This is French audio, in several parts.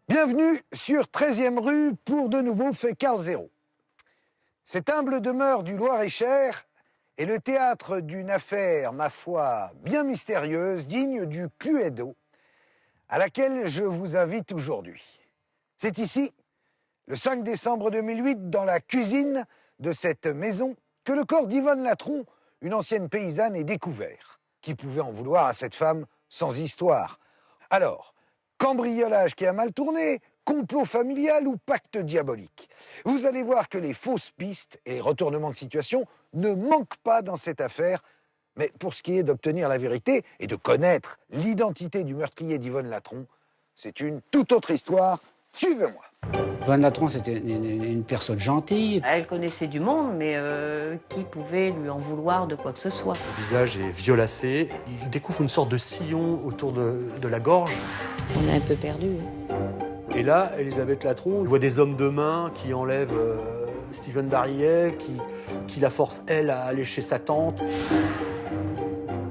Bienvenue sur 13e rue pour de nouveaux faits Carl Zéro. Cette humble demeure du Loir-et-Cher est le théâtre d'une affaire, ma foi, bien mystérieuse, digne du Cluedo, à laquelle je vous invite aujourd'hui. C'est ici, le 5 décembre 2008, dans la cuisine de cette maison, que le corps d'Yvonne Latron, une ancienne paysanne, est découvert. Qui pouvait en vouloir à cette femme sans histoire? Alors, cambriolage qui a mal tourné, complot familial ou pacte diabolique? Vous allez voir que les fausses pistes et retournements de situation ne manquent pas dans cette affaire. Mais pour ce qui est d'obtenir la vérité et de connaître l'identité du meurtrier d'Yvonne Latron, c'est une toute autre histoire. Suivez-moi. Yvonne Latron, c'était une personne gentille. Elle connaissait du monde, mais qui pouvait lui en vouloir de quoi que ce soit? Le visage est violacé. Il découvre une sorte de sillon autour de la gorge. On est un peu perdu. Et là, Elisabeth Latron voit des hommes de main qui enlèvent Steven Barillet, qui la force, elle, à aller chez sa tante.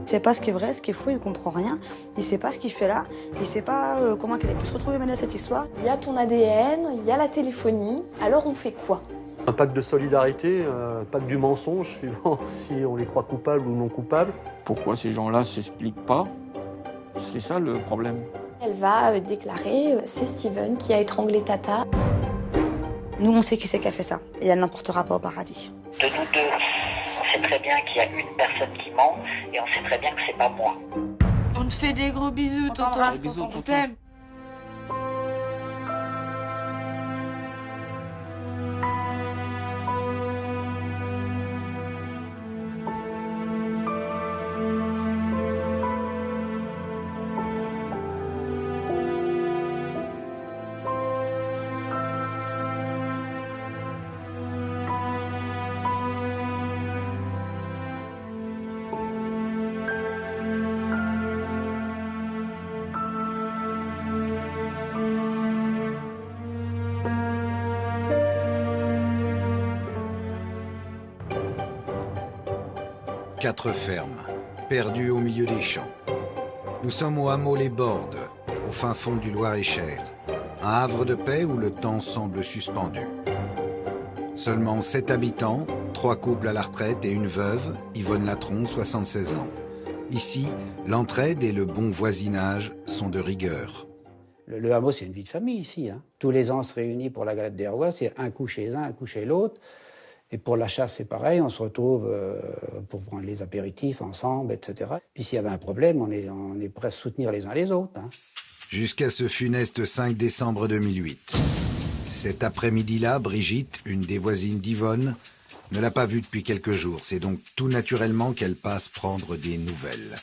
Il sait pas ce qui est vrai, ce qui est faux, il comprend rien. Il sait pas ce qu'il fait là. Il sait pas comment elle a pu se retrouver mêlée à cette histoire. Il y a ton ADN, il y a la téléphonie. Alors on fait quoi? Un pacte de solidarité, un pacte du mensonge, suivant si on les croit coupables ou non coupables. Pourquoi ces gens-là s'expliquent pas? C'est ça le problème. Elle va déclarer c'est Steven qui a étranglé Tata. Nous, on sait qui c'est qui a fait ça. Et elle n'emportera pas au paradis. De nous deux, on sait très bien qu'il y a une personne qui ment et on sait très bien que c'est pas moi. On te fait des gros bisous, tonton. Bisous, tonton. On t'aime. Quatre fermes, perdues au milieu des champs. Nous sommes au hameau Les Bordes, au fin fond du Loir-et-Cher, un havre de paix où le temps semble suspendu. Seulement 7 habitants, 3 couples à la retraite et une veuve, Yvonne Latron, 76 ans. Ici, l'entraide et le bon voisinage sont de rigueur. Le hameau, c'est une vie de famille ici. Tous les ans, on se réunit pour la galette des rois, c'est un coup chez un, un coup chez l'autre. Et pour la chasse, c'est pareil, on se retrouve pour prendre les apéritifs ensemble, etc. Puis s'il y avait un problème, on est prêt à se soutenir les uns les autres. Jusqu'à ce funeste 5 décembre 2008. Cet après-midi-là, Brigitte, une des voisines d'Yvonne, ne l'a pas vue depuis quelques jours. C'est donc tout naturellement qu'elle passe prendre des nouvelles.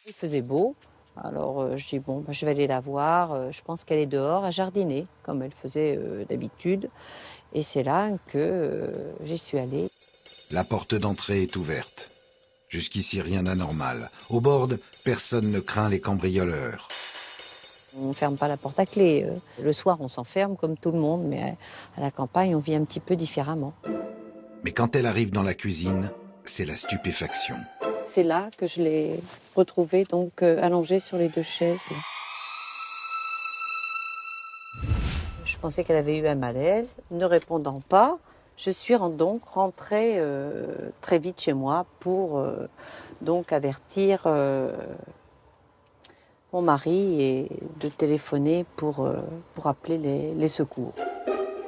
Il faisait beau, alors je dis bon, je vais aller la voir. Je pense qu'elle est dehors à jardiner, comme elle faisait d'habitude. Et c'est là que j'y suis allée. La porte d'entrée est ouverte. Jusqu'ici, rien d'anormal. Au bord, personne ne craint les cambrioleurs. On ne ferme pas la porte à clé. Le soir, on s'enferme comme tout le monde, mais à la campagne, on vit un petit peu différemment. Mais quand elle arrive dans la cuisine, c'est la stupéfaction. C'est là que je l'ai retrouvée, donc allongée sur les 2 chaises. Là. Je pensais qu'elle avait eu un malaise. Ne répondant pas, je suis donc rentrée très vite chez moi pour donc avertir mon mari et de téléphoner pour appeler les secours.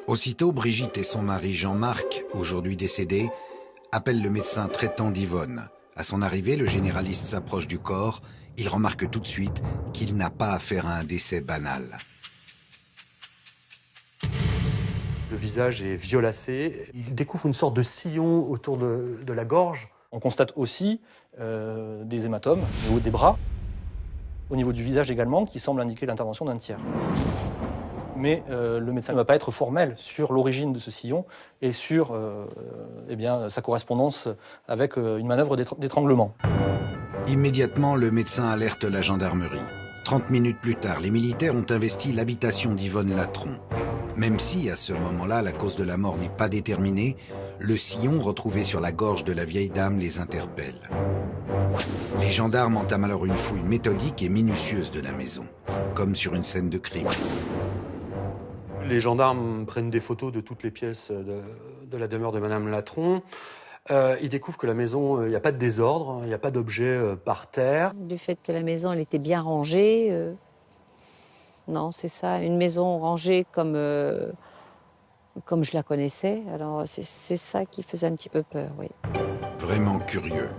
Aussitôt, Brigitte et son mari Jean-Marc, aujourd'hui décédé, appellent le médecin traitant d'Yvonne. À son arrivée, le généraliste s'approche du corps. Il remarque tout de suite qu'il n'a pas affaire à un décès banal. Le visage est violacé. Il découvre une sorte de sillon autour de la gorge. On constate aussi des hématomes au niveau des bras, au niveau du visage également, qui semblent indiquer l'intervention d'un tiers. Mais le médecin ne va pas être formel sur l'origine de ce sillon et sur sa correspondance avec une manœuvre d'étranglement. Immédiatement, le médecin alerte la gendarmerie. 30 minutes plus tard, les militaires ont investi l'habitation d'Yvonne Latron. Même si, à ce moment-là, la cause de la mort n'est pas déterminée, le sillon retrouvé sur la gorge de la vieille dame les interpelle. Les gendarmes entament alors une fouille méthodique et minutieuse de la maison, comme sur une scène de crime. Les gendarmes prennent des photos de toutes les pièces de la demeure de Madame Latron. Ils découvrent que la maison, il n'y a pas de désordre, il n'y a pas d'objets par terre. Du fait que la maison, elle était bien rangée. Non, c'est ça, une maison rangée comme je la connaissais. Alors c'est ça qui faisait un petit peu peur, oui. Vraiment curieux.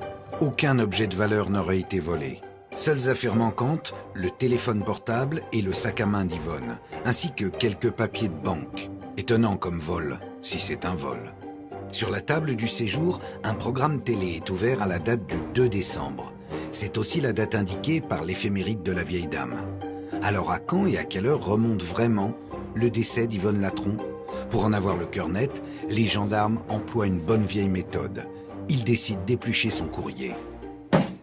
Aucun objet de valeur n'aurait été volé. Seules affaires manquantes, le téléphone portable et le sac à main d'Yvonne, ainsi que quelques papiers de banque. Étonnant comme vol, si c'est un vol. Sur la table du séjour, un programme télé est ouvert à la date du 2 décembre. C'est aussi la date indiquée par l'éphéméride de la vieille dame. Alors à quand et à quelle heure remonte vraiment le décès d'Yvonne Latron? Pour en avoir le cœur net, les gendarmes emploient une bonne vieille méthode. Ils décident d'éplucher son courrier.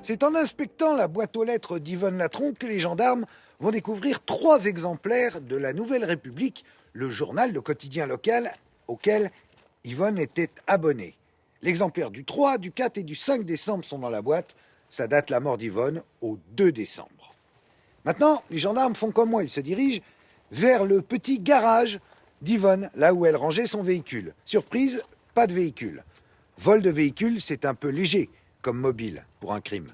C'est en inspectant la boîte aux lettres d'Yvonne Latron que les gendarmes vont découvrir 3 exemplaires de la Nouvelle République, le journal, le quotidien local auquel Yvonne était abonnée. L'exemplaire du 3, du 4 et du 5 décembre sont dans la boîte. Ça date la mort d'Yvonne au 2 décembre. Maintenant, les gendarmes font comme moi, ils se dirigent vers le petit garage d'Yvonne, là où elle rangeait son véhicule. Surprise, pas de véhicule. Vol de véhicule, c'est un peu léger comme mobile pour un crime.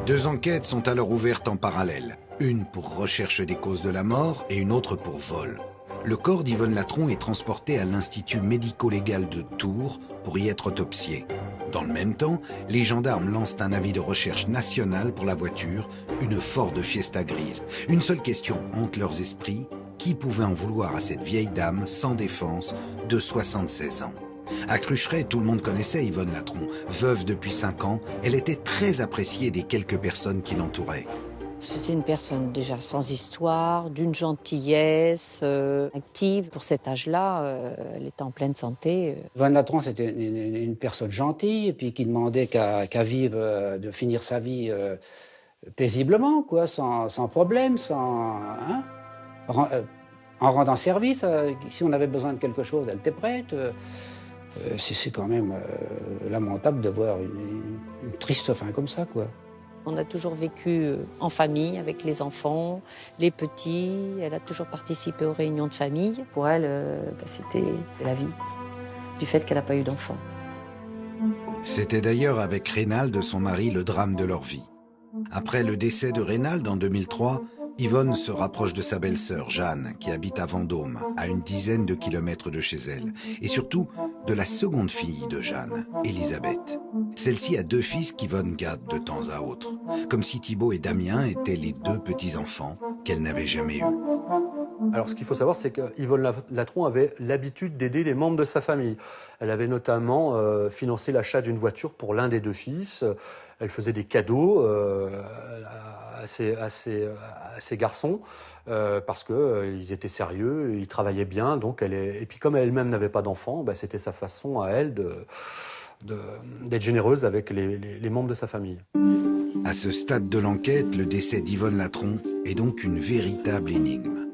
2 enquêtes sont alors ouvertes en parallèle. Une pour recherche des causes de la mort et une autre pour vol. Le corps d'Yvonne Latron est transporté à l'Institut médico-légal de Tours pour y être autopsié. Dans le même temps, les gendarmes lancent un avis de recherche national pour la voiture, une Ford Fiesta grise. Une seule question hante leurs esprits, qui pouvait en vouloir à cette vieille dame sans défense de 76 ans? À Crucheret, tout le monde connaissait Yvonne Latron. Veuve depuis 5 ans, elle était très appréciée des quelques personnes qui l'entouraient. C'était une personne déjà sans histoire, d'une gentillesse, active. Pour cet âge-là, elle était en pleine santé. Yvonne Latron, c'était une personne gentille, et puis qui demandait qu'à vivre, de finir sa vie paisiblement, quoi, sans problème, en rendant service. Si on avait besoin de quelque chose, elle était prête. C'est quand même lamentable de voir une triste fin comme ça, quoi. On a toujours vécu en famille, avec les enfants, les petits. Elle a toujours participé aux réunions de famille. Pour elle, c'était la vie, du fait qu'elle n'a pas eu d'enfant. C'était d'ailleurs avec Reynald, son mari, le drame de leur vie. Après le décès de Reynald en 2003, Yvonne se rapproche de sa belle-sœur, Jeanne, qui habite à Vendôme, à une dizaine de kilomètres de chez elle. Et surtout, de la seconde fille de Jeanne, Elisabeth. Celle-ci a 2 fils qu'Yvonne gâte de temps à autre. Comme si Thibaut et Damien étaient les 2 petits-enfants qu'elle n'avait jamais eus. Alors ce qu'il faut savoir, c'est qu'Yvonne Latron avait l'habitude d'aider les membres de sa famille. Elle avait notamment financé l'achat d'une voiture pour l'un des 2 fils. Elle faisait des cadeaux à ses garçons parce qu'ils étaient sérieux, ils travaillaient bien. Donc et puis comme elle-même n'avait pas d'enfants, c'était sa façon à elle d'être généreuse avec les membres de sa famille. À ce stade de l'enquête, le décès d'Yvonne Latron est donc une véritable énigme.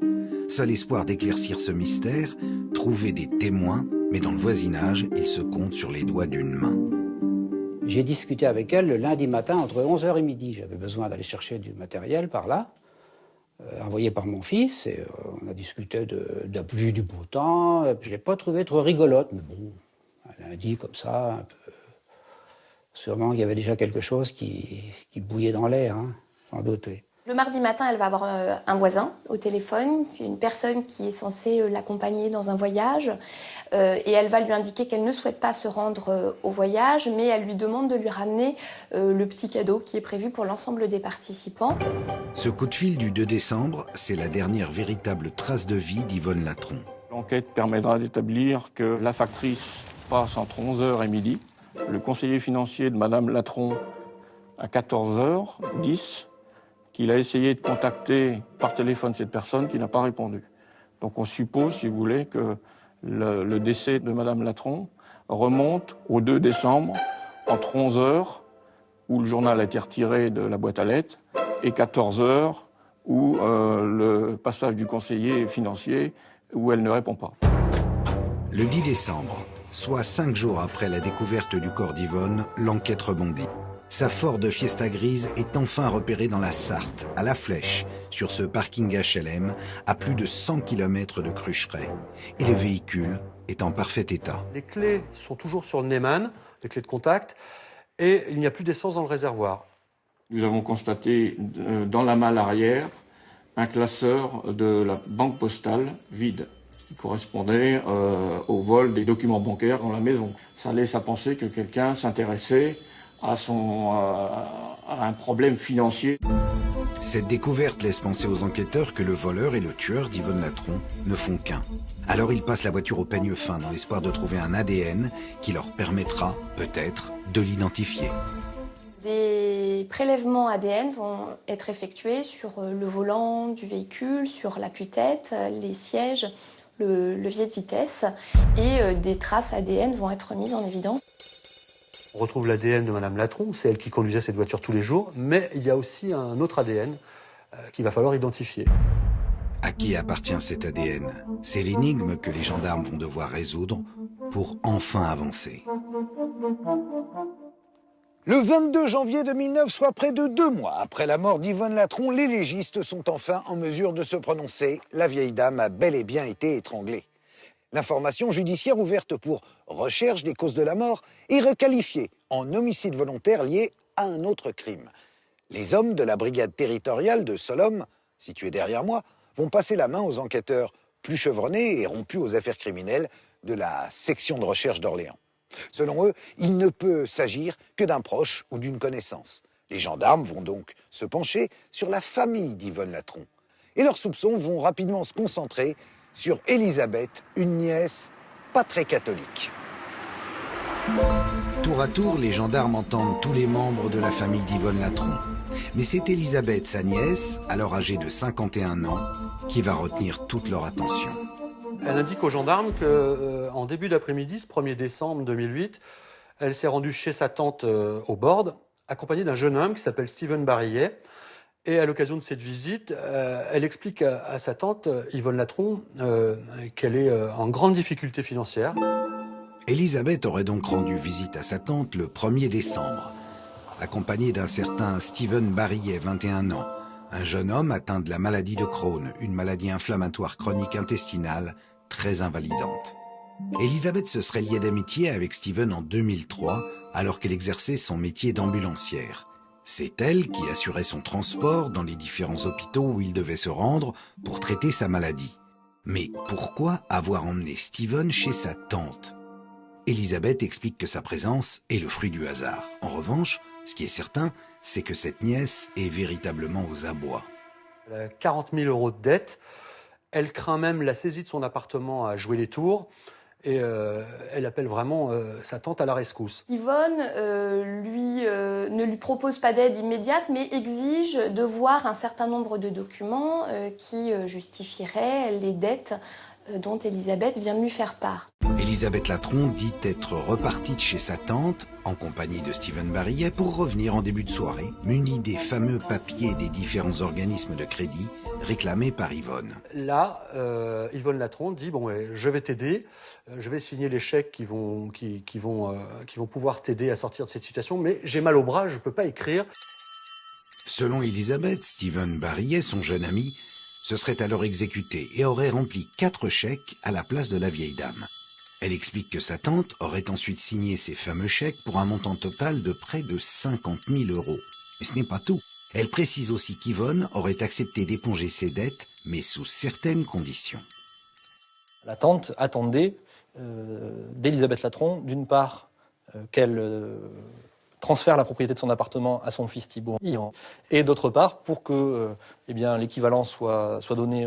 Seul espoir d'éclaircir ce mystère, trouver des témoins, mais dans le voisinage, il se compte sur les doigts d'une main. J'ai discuté avec elle le lundi matin entre 11h et midi. J'avais besoin d'aller chercher du matériel par là, envoyé par mon fils. Et, on a discuté de la pluie, du beau temps. Je ne l'ai pas trouvée trop rigolote, mais bon, un lundi comme ça, un peu... Sûrement qu'il y avait déjà quelque chose qui bouillait dans l'air, hein, sans doute, oui. Le mardi matin, elle va avoir un voisin au téléphone. C'est une personne qui est censée l'accompagner dans un voyage. Et elle va lui indiquer qu'elle ne souhaite pas se rendre au voyage, mais elle lui demande de lui ramener le petit cadeau qui est prévu pour l'ensemble des participants. Ce coup de fil du 2 décembre, c'est la dernière véritable trace de vie d'Yvonne Latron. L'enquête permettra d'établir que la factrice passe entre 11h et midi. Le conseiller financier de Madame Latron à 14h10, qu'il a essayé de contacter par téléphone cette personne qui n'a pas répondu. Donc on suppose, si vous voulez, que le décès de Madame Latron remonte au 2 décembre, entre 11h, où le journal a été retiré de la boîte à lettres, et 14h, où le passage du conseiller financier, où elle ne répond pas. Le 10 décembre, soit 5 jours après la découverte du corps d'Yvonne, l'enquête rebondit. Sa Ford Fiesta grise est enfin repérée dans la Sarthe, à La Flèche, sur ce parking HLM, à plus de 100 km de Crucheret. Et le véhicule est en parfait état. Les clés sont toujours sur le Neyman, les clés de contact, et il n'y a plus d'essence dans le réservoir. Nous avons constaté dans la malle arrière un classeur de la banque postale vide, qui correspondait au vol des documents bancaires dans la maison. Ça laisse à penser que quelqu'un s'intéressait à un problème financier. Cette découverte laisse penser aux enquêteurs que le voleur et le tueur d'Yvonne Latron ne font qu'un. Alors ils passent la voiture au peigne fin dans l'espoir de trouver un ADN qui leur permettra, peut-être, de l'identifier. Des prélèvements ADN vont être effectués sur le volant du véhicule, sur l'appui-tête, les sièges, le levier de vitesse, et des traces ADN vont être mises en évidence. On retrouve l'ADN de Madame Latron, c'est elle qui conduisait cette voiture tous les jours, mais il y a aussi un autre ADN qu'il va falloir identifier. À qui appartient cet ADN? C'est l'énigme que les gendarmes vont devoir résoudre pour enfin avancer. Le 22 janvier 2009, soit près de 2 mois après la mort d'Yvonne Latron, les légistes sont enfin en mesure de se prononcer. La vieille dame a bel et bien été étranglée. L'information judiciaire ouverte pour recherche des causes de la mort est requalifiée en homicide volontaire lié à un autre crime. Les hommes de la brigade territoriale de Solhomme, située derrière moi, vont passer la main aux enquêteurs plus chevronnés et rompus aux affaires criminelles de la section de recherche d'Orléans. Selon eux, il ne peut s'agir que d'un proche ou d'une connaissance. Les gendarmes vont donc se pencher sur la famille d'Yvonne Latron. Et leurs soupçons vont rapidement se concentrer sur Elisabeth, une nièce pas très catholique. Tour à tour, les gendarmes entendent tous les membres de la famille d'Yvonne Latron. Mais c'est Elisabeth, sa nièce, alors âgée de 51 ans, qui va retenir toute leur attention. Elle indique aux gendarmes qu'en début d'après-midi, ce 1er décembre 2008, elle s'est rendue chez sa tante au Borde, accompagnée d'un jeune homme qui s'appelle Steven Barillet. Et à l'occasion de cette visite, elle explique à sa tante, Yvonne Latron, qu'elle est en grande difficulté financière. Elisabeth aurait donc rendu visite à sa tante le 1er décembre, accompagnée d'un certain Steven Barillet, 21 ans, un jeune homme atteint de la maladie de Crohn, une maladie inflammatoire chronique intestinale très invalidante. Elisabeth se serait liée d'amitié avec Steven en 2003, alors qu'elle exerçait son métier d'ambulancière. C'est elle qui assurait son transport dans les différents hôpitaux où il devait se rendre pour traiter sa maladie. Mais pourquoi avoir emmené Steven chez sa tante? Elisabeth explique que sa présence est le fruit du hasard. En revanche, ce qui est certain, c'est que cette nièce est véritablement aux abois. Elle a 40 000 € de dette. Elle craint même la saisie de son appartement à jouer les tours. Et elle appelle vraiment sa tante à la rescousse. Yvonne ne lui propose pas d'aide immédiate, mais exige de voir un certain nombre de documents qui justifieraient les dettes dont Elisabeth vient de lui faire part. Elisabeth Latron dit être repartie de chez sa tante, en compagnie de Steven Barillet, pour revenir en début de soirée, munie des fameux papiers des différents organismes de crédit réclamés par Yvonne. Là, Yvonne Latron dit « Bon, je vais t'aider, je vais signer les chèques qui vont pouvoir t'aider à sortir de cette situation, mais j'ai mal au bras, je ne peux pas écrire. » Selon Elisabeth, Steven Barillet, son jeune ami, se serait alors exécuté et aurait rempli 4 chèques à la place de la vieille dame. Elle explique que sa tante aurait ensuite signé ces fameux chèques pour un montant total de près de 50 000 €. Mais ce n'est pas tout. Elle précise aussi qu'Yvonne aurait accepté d'éponger ses dettes, mais sous certaines conditions. La tante attendait d'Elisabeth Latron, d'une part, qu'elle transfère la propriété de son appartement à son fils Thibault, et d'autre part, pour que l'équivalent soit donné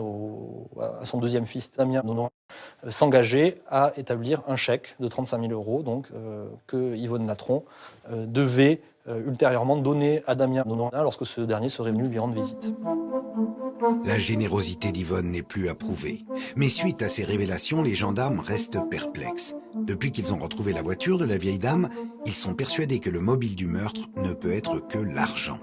à son deuxième fils, Damien Nonoin, s'engager à établir un chèque de 35 000 €, donc, que Yvonne Latron devait ultérieurement donner à Damien Nonoin lorsque ce dernier serait venu lui rendre visite. La générosité d'Yvonne n'est plus approuvée. Mais suite à ces révélations, les gendarmes restent perplexes. Depuis qu'ils ont retrouvé la voiture de la vieille dame, ils sont persuadés que le mobile du meurtre ne peut être que l'argent.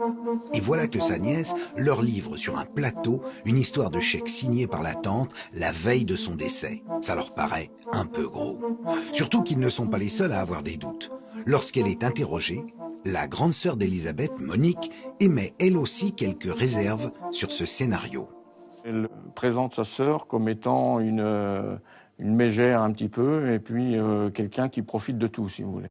Et voilà que sa nièce leur livre sur un plateau une histoire de chèque signé par la tante la veille de son décès. Ça leur paraît un peu gros. Surtout qu'ils ne sont pas les seuls à avoir des doutes. Lorsqu'elle est interrogée, la grande sœur d'Elisabeth, Monique, émet elle aussi quelques réserves sur ce scénario. Elle présente sa sœur comme étant une mégère un petit peu, et puis quelqu'un qui profite de tout, si vous voulez.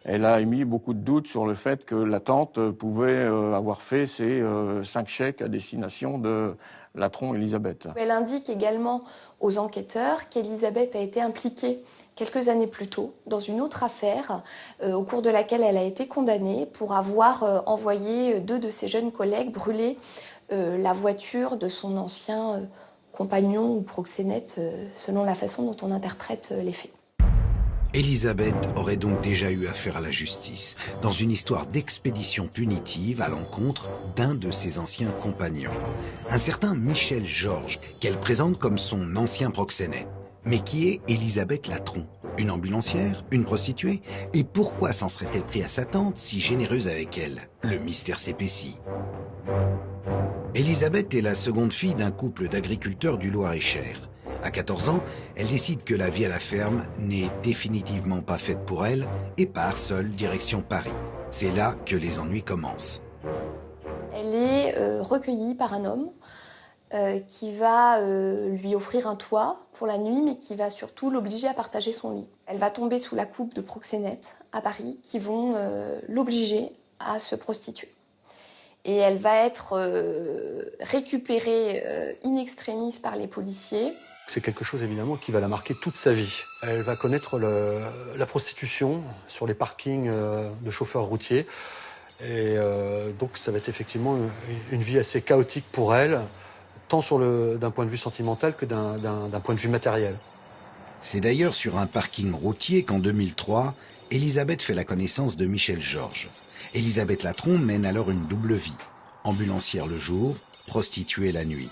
Elle a émis beaucoup de doutes sur le fait que la tante pouvait avoir fait ces 5 chèques à destination de Latron Elisabeth. Elle indique également aux enquêteurs qu'Elisabeth a été impliquée quelques années plus tôt dans une autre affaire au cours de laquelle elle a été condamnée pour avoir envoyé 2 de ses jeunes collègues brûler la voiture de son ancien compagnon ou proxénète selon la façon dont on interprète les faits. Elisabeth aurait donc déjà eu affaire à la justice dans une histoire d'expédition punitive à l'encontre d'un de ses anciens compagnons, un certain Michel Georges, qu'elle présente comme son ancien proxénète. Mais qui est Elisabeth Latron? Une ambulancière? Une prostituée? Et pourquoi s'en serait-elle pris à sa tante, si généreuse avec elle? Le mystère s'épaissit. Elisabeth est la seconde fille d'un couple d'agriculteurs du Loir-et-Cher. À 14 ans, elle décide que la vie à la ferme n'est définitivement pas faite pour elle et part seule direction Paris. C'est là que les ennuis commencent. Elle est recueillie par un homme qui va lui offrir un toit pour la nuit, mais qui va surtout l'obliger à partager son lit. Elle va tomber sous la coupe de proxénètes à Paris qui vont l'obliger à se prostituer. Et elle va être récupérée in extremis par les policiers. C'est quelque chose évidemment qui va la marquer toute sa vie. Elle va connaître la prostitution sur les parkings de chauffeurs routiers. Et donc ça va être effectivement une vie assez chaotique pour elle, tant d'un point de vue sentimental que d'un point de vue matériel. C'est d'ailleurs sur un parking routier qu'en 2003, Elisabeth fait la connaissance de Michel Georges. Elisabeth Latron mène alors une double vie. Ambulancière le jour, prostituée la nuit.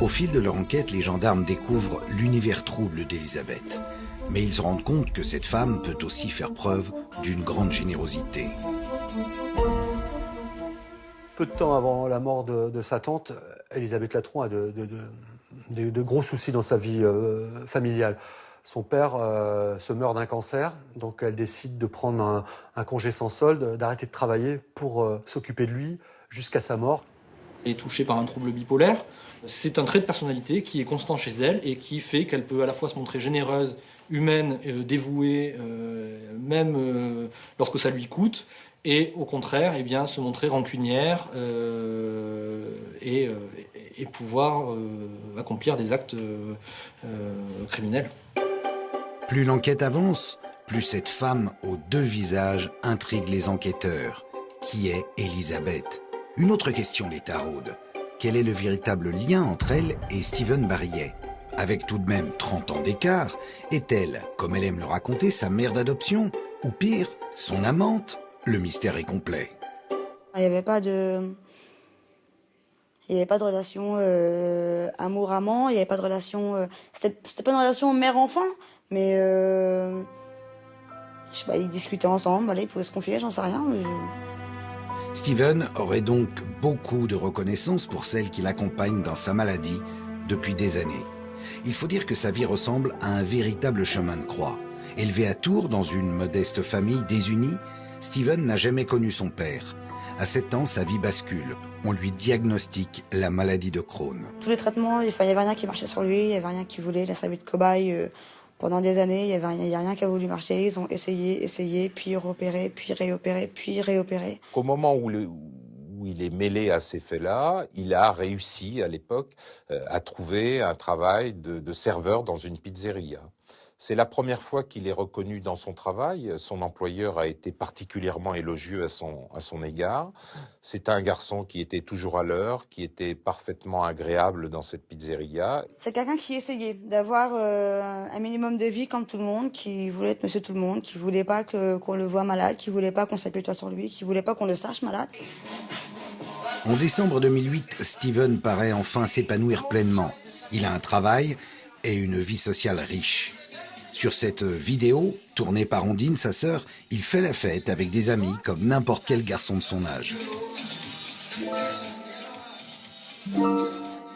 Au fil de leur enquête, les gendarmes découvrent l'univers trouble d'Elisabeth. Mais ils se rendent compte que cette femme peut aussi faire preuve d'une grande générosité. Peu de temps avant la mort de sa tante, Elisabeth Latron a de gros soucis dans sa vie familiale. Son père se meurt d'un cancer, donc elle décide de prendre un congé sans solde, d'arrêter de travailler pour s'occuper de lui jusqu'à sa mort. Elle est touchée par un trouble bipolaire. C'est un trait de personnalité qui est constant chez elle et qui fait qu'elle peut à la fois se montrer généreuse, humaine, dévouée, même lorsque ça lui coûte, et au contraire, eh bien, se montrer rancunière et pouvoir accomplir des actes criminels. Plus l'enquête avance, plus cette femme aux 2 visages intrigue les enquêteurs. Qui est Elisabeth? Une autre question les taraude. Quel est le véritable lien entre elle et Steven Barillet? Avec tout de même 30 ans d'écart, est-elle, comme elle aime le raconter, sa mère d'adoption? Ou pire, son amante? Le mystère est complet. Il n'y avait pas de relation amour-amant, il n'y avait pas de relation... C'était pas une relation mère-enfant, mais... je sais pas, ils discutaient ensemble, ils pouvaient se confier, j'en sais rien. Steven aurait donc beaucoup de reconnaissance pour celle qui l'accompagne dans sa maladie depuis des années. Il faut dire que sa vie ressemble à un véritable chemin de croix. Élevé à Tours dans une modeste famille désunie, Steven n'a jamais connu son père. À 7 ans, sa vie bascule. On lui diagnostique la maladie de Crohn. Tous les traitements, il n'y avait rien qui marchait sur lui, il n'y avait rien qui voulait, il a servi de cobaye pendant des années, il n'y a rien qui a voulu marcher. Ils ont essayé, puis repéré, puis réopéré. Qu'au moment où il est mêlé à ces faits-là, il a réussi à l'époque à trouver un travail de serveur dans une pizzeria. C'est la première fois qu'il est reconnu dans son travail. Son employeur a été particulièrement élogieux à son égard. C'est un garçon qui était toujours à l'heure, qui était parfaitement agréable dans cette pizzeria. C'est quelqu'un qui essayait d'avoir un minimum de vie comme tout le monde, qui voulait être monsieur tout le monde, qui voulait pas qu'on le voie malade, qui voulait pas qu'on s'apitoie sur lui, qui voulait pas qu'on le sache malade. En décembre 2008, Steven paraît enfin s'épanouir pleinement. Il a un travail et une vie sociale riche. Sur cette vidéo, tournée par Ondine, sa sœur, il fait la fête avec des amis comme n'importe quel garçon de son âge.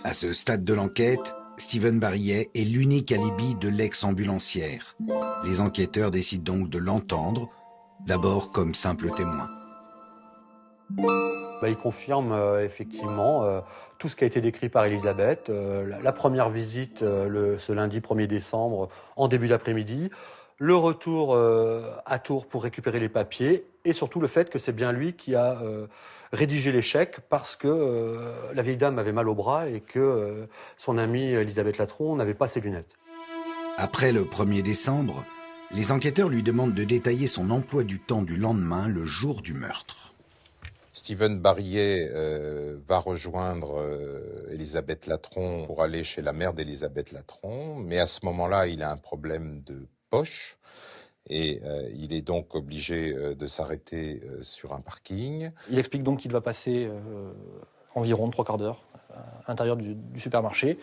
À ce stade de l'enquête, Steven Barillet est l'unique alibi de l'ex-ambulancière. Les enquêteurs décident donc de l'entendre, d'abord comme simple témoin. Il confirme effectivement tout ce qui a été décrit par Elisabeth. La première visite ce lundi 1er décembre en début d'après-midi, le retour à Tours pour récupérer les papiers et surtout le fait que c'est bien lui qui a rédigé les chèques parce que la vieille dame avait mal au bras et que son amie Elisabeth Latron n'avait pas ses lunettes. Après le 1er décembre, les enquêteurs lui demandent de détailler son emploi du temps du lendemain, le jour du meurtre. Steven Barillet va rejoindre Elisabeth Latron pour aller chez la mère d'Elisabeth Latron, mais à ce moment-là, il a un problème de poche et il est donc obligé de s'arrêter sur un parking. Il explique donc qu'il va passer environ 3/4 d'heure à l'intérieur du supermarché.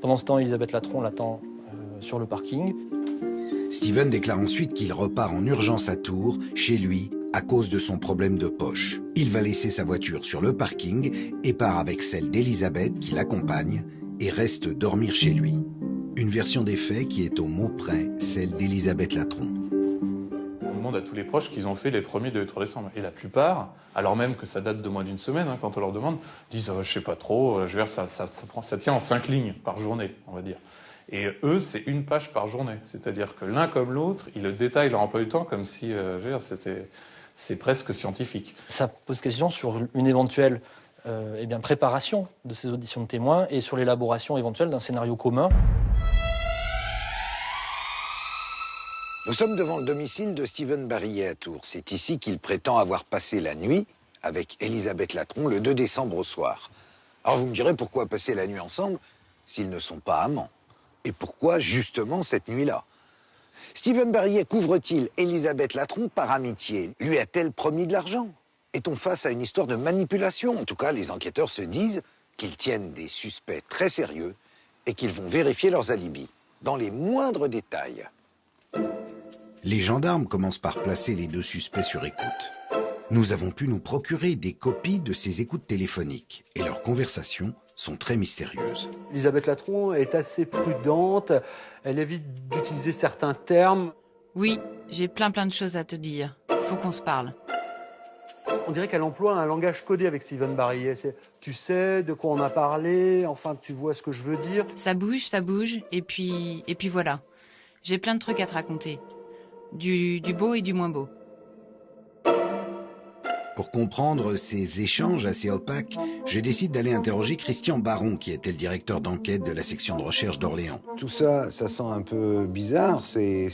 Pendant ce temps, Elisabeth Latron l'attend sur le parking. Steven déclare ensuite qu'il repart en urgence à Tours, chez lui, à cause de son problème de poche. Il va laisser sa voiture sur le parking et part avec celle d'Elisabeth qui l'accompagne et reste dormir chez lui. Une version des faits qui est au mot près celle d'Elisabeth Latron. On demande à tous les proches qu'ils ont fait les premiers 2 et 3 décembre. Et la plupart, alors même que ça date de moins d'une semaine, quand on leur demande, disent je sais pas trop, je veux dire, ça tient en 5 lignes par journée, on va dire. Et eux, c'est 1 page par journée. C'est-à-dire que l'un comme l'autre, ils le détaillent leur emploi du temps comme si, je veux dire, c'est presque scientifique. Ça pose question sur une éventuelle préparation de ces auditions de témoins et sur l'élaboration éventuelle d'un scénario commun. Nous sommes devant le domicile de Steven Barillet à Tours. C'est ici qu'il prétend avoir passé la nuit avec Elisabeth Latron le 2 décembre au soir. Alors vous me direz pourquoi passer la nuit ensemble s'ils ne sont pas amants? Et pourquoi justement cette nuit-là? Steven Barillet couvre-t-il Elisabeth Latron par amitié? Lui a-t-elle promis de l'argent? Est-on face à une histoire de manipulation? En tout cas, les enquêteurs se disent qu'ils tiennent des suspects très sérieux et qu'ils vont vérifier leurs alibis, dans les moindres détails. Les gendarmes commencent par placer les 2 suspects sur écoute. Nous avons pu nous procurer des copies de ces écoutes téléphoniques et leurs conversations sont très mystérieuses. Elisabeth Latron est assez prudente, elle évite d'utiliser certains termes. Oui, j'ai plein de choses à te dire. Faut qu'on se parle. On dirait qu'elle emploie un langage codé avec Steven Barillet. C'est « tu sais de quoi on a parlé, enfin tu vois ce que je veux dire ». Ça bouge, et puis voilà. J'ai plein de trucs à te raconter. Du beau et du moins beau. Pour comprendre ces échanges assez opaques, je décide d'aller interroger Christian Baron, qui était le directeur d'enquête de la section de recherche d'Orléans. Tout ça, ça sent un peu bizarre, c'est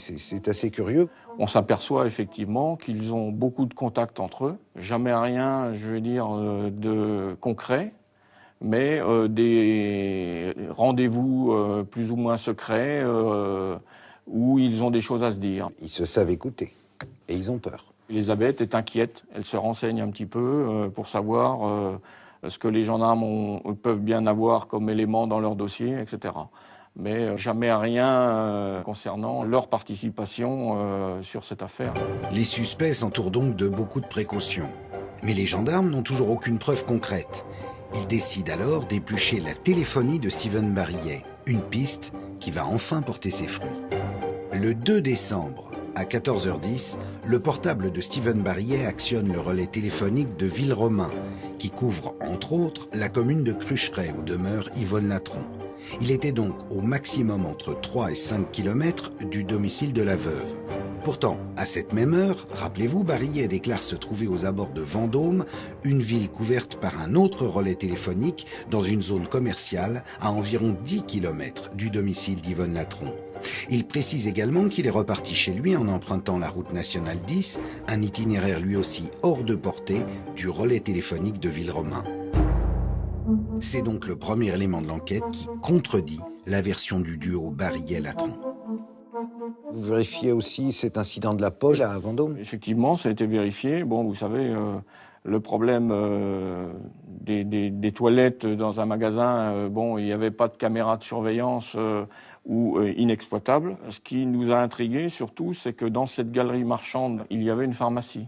assez curieux. On s'aperçoit effectivement qu'ils ont beaucoup de contacts entre eux. Jamais rien, je veux dire, de concret, mais des rendez-vous plus ou moins secrets où ils ont des choses à se dire. Ils se savent écouter et ils ont peur. Elisabeth est inquiète, elle se renseigne un petit peu pour savoir ce que les gendarmes peuvent bien avoir comme éléments dans leur dossier, etc. Mais jamais rien concernant leur participation sur cette affaire. Les suspects s'entourent donc de beaucoup de précautions. Mais les gendarmes n'ont toujours aucune preuve concrète. Ils décident alors d'éplucher la téléphonie de Steven Barillet, une piste qui va enfin porter ses fruits. Le 2 décembre, à 14h10, le portable de Steven Barillet actionne le relais téléphonique de Villeromain, qui couvre, entre autres, la commune de Crucheret, où demeure Yvonne Latron. Il était donc au maximum entre 3 et 5 km du domicile de la veuve. Pourtant, à cette même heure, rappelez-vous, Barillet déclare se trouver aux abords de Vendôme, une ville couverte par un autre relais téléphonique dans une zone commerciale à environ 10 km du domicile d'Yvonne Latron. Il précise également qu'il est reparti chez lui en empruntant la route nationale 10, un itinéraire lui aussi hors de portée du relais téléphonique de Villeromain. C'est donc le premier élément de l'enquête qui contredit la version du duo Barillet-Latron. Vous vérifiez aussi cet incident de la poche à Vendôme? Effectivement, ça a été vérifié. Bon, vous savez, le problème des toilettes dans un magasin, il n'y avait pas de caméra de surveillance ou inexploitable. Ce qui nous a intrigués surtout, c'est que dans cette galerie marchande, il y avait une pharmacie.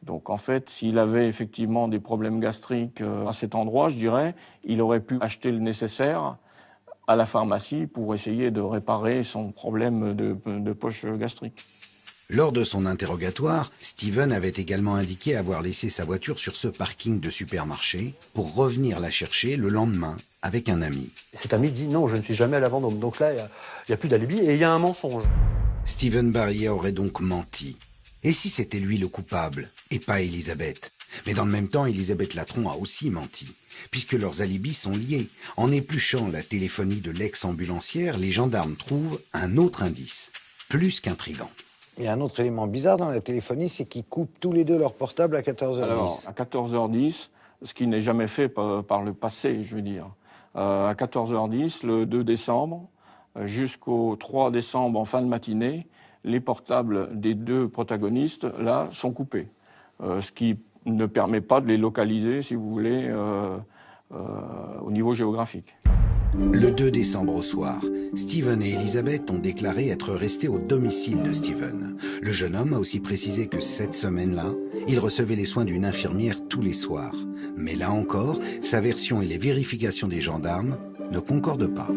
Donc en fait, s'il avait effectivement des problèmes gastriques à cet endroit, je dirais, il aurait pu acheter le nécessaire à la pharmacie pour essayer de réparer son problème de poche gastrique. Lors de son interrogatoire, Steven avait également indiqué avoir laissé sa voiture sur ce parking de supermarché pour revenir la chercher le lendemain avec un ami. Cet ami dit non, je ne suis jamais allé à Vendôme. Donc là, il n'y a plus d'alibi et il y a un mensonge. Steven Barillet aurait donc menti. Et si c'était lui le coupable et pas Elisabeth? Mais dans le même temps, Elisabeth Latron a aussi menti, puisque leurs alibis sont liés. En épluchant la téléphonie de l'ex-ambulancière, les gendarmes trouvent un autre indice, plus qu'intrigant. Il y a un autre élément bizarre dans la téléphonie, c'est qu'ils coupent tous les deux leur portable à 14h10. Alors, à 14h10, ce qui n'est jamais fait par le passé, je veux dire. À 14h10, le 2 décembre, jusqu'au 3 décembre en fin de matinée, les portables des deux protagonistes, là, sont coupés. Ce qui ne permet pas de les localiser, si vous voulez, au niveau géographique. Le 2 décembre au soir, Steven et Elisabeth ont déclaré être restés au domicile de Steven. Le jeune homme a aussi précisé que cette semaine-là, il recevait les soins d'une infirmière tous les soirs. Mais là encore, sa version et les vérifications des gendarmes ne concordent pas.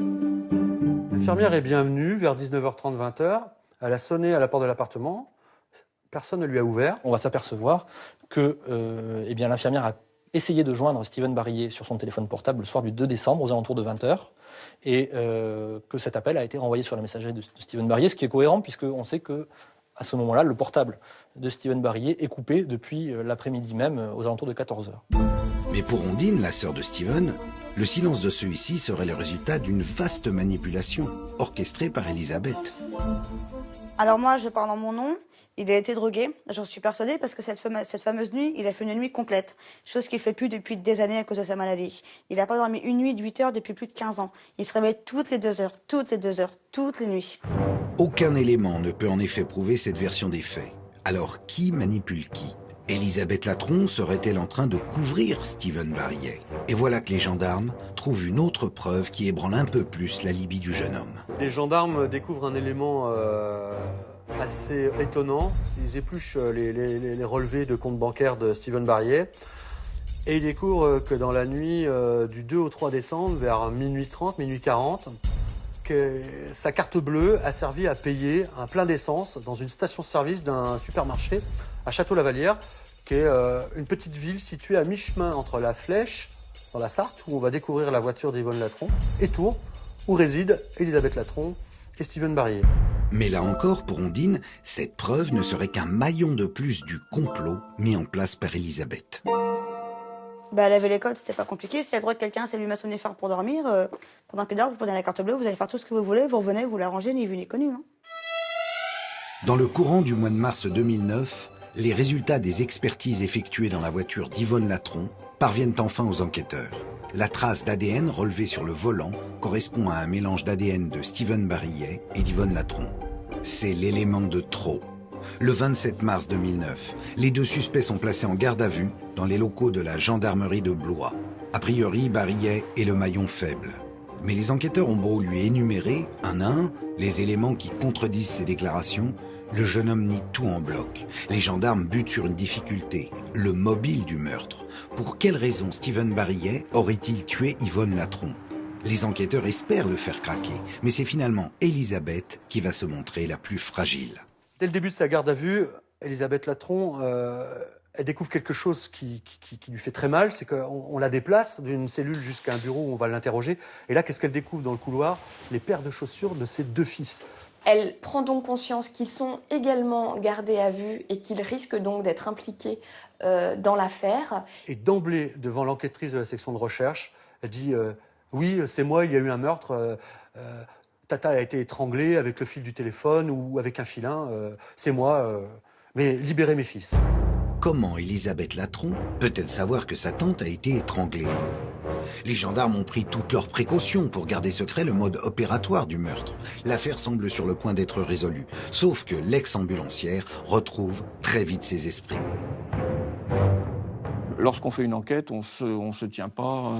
L'infirmière est bienvenue vers 19h30, 20h. Elle a sonné à la porte de l'appartement. Personne ne lui a ouvert. On va s'apercevoir que l'infirmière a essayé de joindre Steven Barillet sur son téléphone portable le soir du 2 décembre aux alentours de 20h et que cet appel a été renvoyé sur la messagerie de Steven Barillet, ce qui est cohérent puisqu'on sait qu'à ce moment-là, le portable de Steven Barillet est coupé depuis l'après-midi même aux alentours de 14h. Mais pour Ondine, la sœur de Steven, le silence de celui-ci serait le résultat d'une vaste manipulation orchestrée par Elisabeth. Alors moi, je parle en mon nom. Il a été drogué, j'en suis persuadée, parce que cette fameuse nuit, il a fait une nuit complète. Chose qu'il ne fait plus depuis des années à cause de sa maladie. Il n'a pas dormi une nuit de 8 heures depuis plus de 15 ans. Il se réveille toutes les 2 heures, toutes les nuits. Aucun élément ne peut en effet prouver cette version des faits. Alors qui manipule qui? Elisabeth Latron serait-elle en train de couvrir Steven Barillet? Et voilà que les gendarmes trouvent une autre preuve qui ébranle un peu plus l'alibi du jeune homme. Les gendarmes découvrent un élément assez étonnant. Ils épluchent les relevés de compte bancaire de Steven Barillet et ils découvrent que dans la nuit du 2 au 3 décembre, vers minuit 30, minuit 40, que sa carte bleue a servi à payer un plein d'essence dans une station-service d'un supermarché à Château-Lavallière, qui est une petite ville située à mi-chemin entre La Flèche, dans la Sarthe, où on va découvrir la voiture d'Yvonne Latron, et Tours, où réside Elisabeth Latron et Steven Barillet. Mais là encore, pour Ondine, cette preuve ne serait qu'un maillon de plus du complot mis en place par Elisabeth. Elle avait les codes, c'était pas compliqué. Si elle croit que quelqu'un s'est lui un somnifère pour dormir, pendant que dort, vous prenez la carte bleue, vous allez faire tout ce que vous voulez, vous revenez, vous l'arrangez, ni vu ni connu. Hein. Dans le courant du mois de mars 2009, les résultats des expertises effectuées dans la voiture d'Yvonne Latron parviennent enfin aux enquêteurs. La trace d'ADN relevée sur le volant correspond à un mélange d'ADN de Steven Barillet et d'Yvonne Latron. C'est l'élément de trop. Le 27 mars 2009, les deux suspects sont placés en garde à vue dans les locaux de la gendarmerie de Blois. A priori, Barillet est le maillon faible. Mais les enquêteurs ont beau lui énumérer, un à un, les éléments qui contredisent ses déclarations, le jeune homme nie tout en bloc. Les gendarmes butent sur une difficulté, le mobile du meurtre. Pour quelle raison Steven Barillet aurait-il tué Yvonne Latron? Les enquêteurs espèrent le faire craquer, mais c'est finalement Elisabeth qui va se montrer la plus fragile. Dès le début de sa garde à vue, Elisabeth Latron, elle découvre quelque chose qui lui fait très mal, c'est qu'on la déplace d'une cellule jusqu'à un bureau où on va l'interroger. Et là, qu'est-ce qu'elle découvre dans le couloir? Les paires de chaussures de ses deux fils. Elle prend donc conscience qu'ils sont également gardés à vue et qu'ils risquent donc d'être impliqués dans l'affaire. Et d'emblée, devant l'enquêtrice de la section de recherche, elle dit oui, c'est moi, il y a eu un meurtre. Tata a été étranglée avec le fil du téléphone ou avec un filin. C'est moi, mais libérez mes fils. Comment Elisabeth Latron peut-elle savoir que sa tante a été étranglée? Les gendarmes ont pris toutes leurs précautions pour garder secret le mode opératoire du meurtre. L'affaire semble sur le point d'être résolue, sauf que l'ex-ambulancière retrouve très vite ses esprits. Lorsqu'on fait une enquête, on se tient pas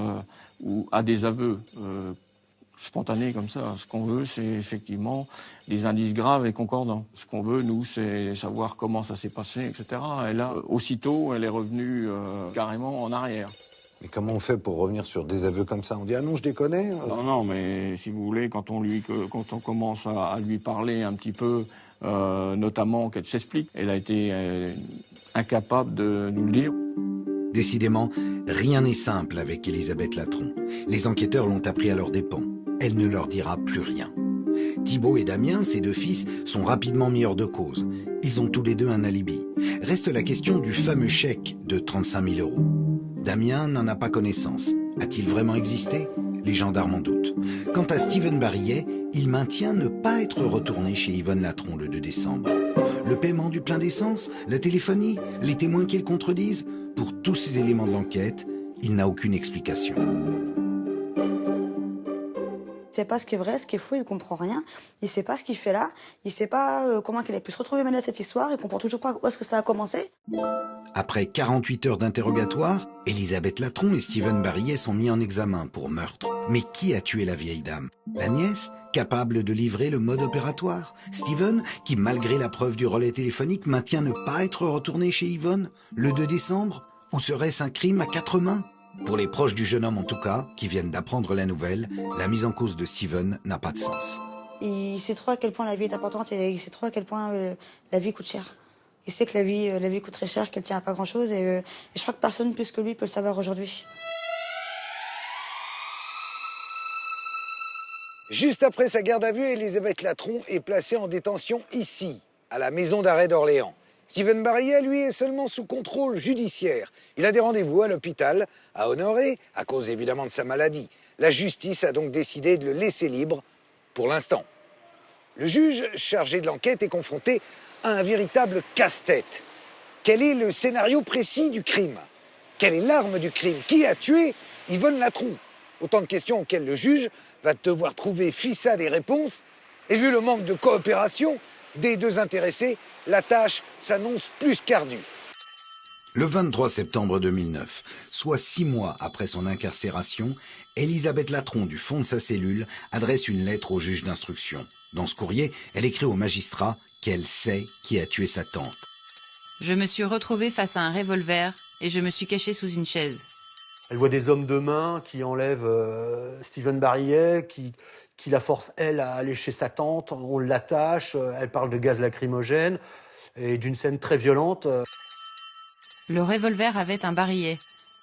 à des aveux spontanés comme ça. Ce qu'on veut, c'est effectivement des indices graves et concordants. Ce qu'on veut, nous, c'est savoir comment ça s'est passé, etc. Et là, aussitôt, elle est revenue carrément en arrière. Mais comment on fait pour revenir sur des aveux comme ça? On dit « Ah non, je déconne ». Non, mais si vous voulez, quand on commence à lui parler un petit peu, notamment qu'elle s'explique, elle a été incapable de nous le dire. Décidément, rien n'est simple avec Elisabeth Latron. Les enquêteurs l'ont appris à leurs dépens. Elle ne leur dira plus rien. Thibault et Damien, ses deux fils, sont rapidement mis hors de cause. Ils ont tous les deux un alibi. Reste la question du fameux chèque de 35 000 €. Damien n'en a pas connaissance. A-t-il vraiment existé? Les gendarmes en doutent. Quant à Steven Barillet, il maintient ne pas être retourné chez Yvonne Latron le 2 décembre. Le paiement du plein d'essence, la téléphonie, les témoins qui le contredisent, pour tous ces éléments de l'enquête, il n'a aucune explication. Il sait pas ce qui est vrai, ce qui est faux, il comprend rien. Il sait pas ce qu'il fait là. Il sait pas comment il a pu se retrouver mêlé à cette histoire. Il comprend toujours pas où est-ce que ça a commencé. Après 48 heures d'interrogatoire, Elisabeth Latron et Steven Barillet sont mis en examen pour meurtre. Mais qui a tué la vieille dame? La nièce, capable de livrer le mode opératoire? Steven, qui malgré la preuve du relais téléphonique maintient ne pas être retourné chez Yvonne le 2 décembre? Ou serait-ce un crime à 4 mains? Pour les proches du jeune homme en tout cas, qui viennent d'apprendre la nouvelle, la mise en cause de Steven n'a pas de sens. Il sait trop à quel point la vie est importante et il sait trop à quel point la vie coûte cher. Il sait que la vie coûte très cher, qu'elle tient à pas grand-chose et je crois que personne plus que lui peut le savoir aujourd'hui. Juste après sa garde à vue, Elisabeth Latron est placée en détention ici, à la maison d'arrêt d'Orléans. Steven Barillet, lui, est seulement sous contrôle judiciaire. Il a des rendez-vous à l'hôpital, à honorer, à cause évidemment de sa maladie. La justice a donc décidé de le laisser libre pour l'instant. Le juge chargé de l'enquête est confronté à un véritable casse-tête. Quel est le scénario précis du crime? Quelle est l'arme du crime? Qui a tué Yvonne Latron? Autant de questions auxquelles le juge va devoir trouver fissa des réponses. Et vu le manque de coopération des deux intéressés, la tâche s'annonce plus qu'ardue. Le 23 septembre 2009, soit 6 mois après son incarcération, Elisabeth Latron, du fond de sa cellule, adresse une lettre au juge d'instruction. Dans ce courrier, elle écrit au magistrat qu'elle sait qui a tué sa tante. Je me suis retrouvée face à un revolver et je me suis cachée sous une chaise. Elle voit des hommes de main qui enlèvent Steven Barillet, qui la force, elle, à aller chez sa tante. On l'attache, elle parle de gaz lacrymogène et d'une scène très violente. Le revolver avait un barillet.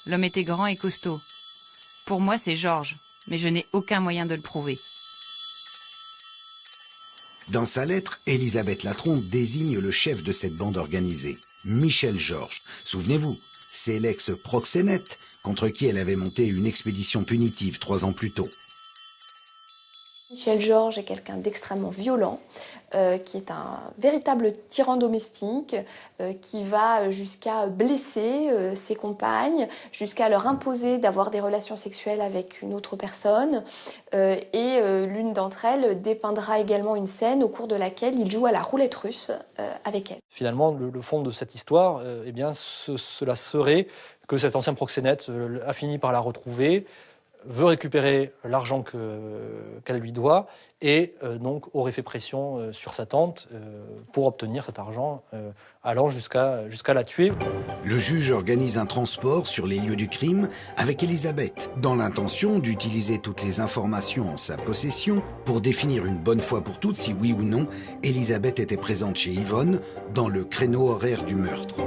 L'homme était grand et costaud. Pour moi, c'est Georges, mais je n'ai aucun moyen de le prouver. Dans sa lettre, Elisabeth Latron désigne le chef de cette bande organisée, Michel Georges. Souvenez-vous, c'est l'ex-proxénète contre qui elle avait monté une expédition punitive 3 ans plus tôt. Michel Georges est quelqu'un d'extrêmement violent, qui est un véritable tyran domestique, qui va jusqu'à blesser ses compagnes, jusqu'à leur imposer d'avoir des relations sexuelles avec une autre personne. Et l'une d'entre elles dépeindra également une scène au cours de laquelle il joue à la roulette russe avec elle. Finalement, le fond de cette histoire, eh bien, cela serait que cet ancien proxénète a fini par la retrouver, veut récupérer l'argent qu'elle lui doit et donc aurait fait pression sur sa tante pour obtenir cet argent, allant jusqu'à la tuer. Le juge organise un transport sur les lieux du crime avec Elisabeth, dans l'intention d'utiliser toutes les informations en sa possession pour définir une bonne fois pour toutes si oui ou non Elisabeth était présente chez Yvonne dans le créneau horaire du meurtre.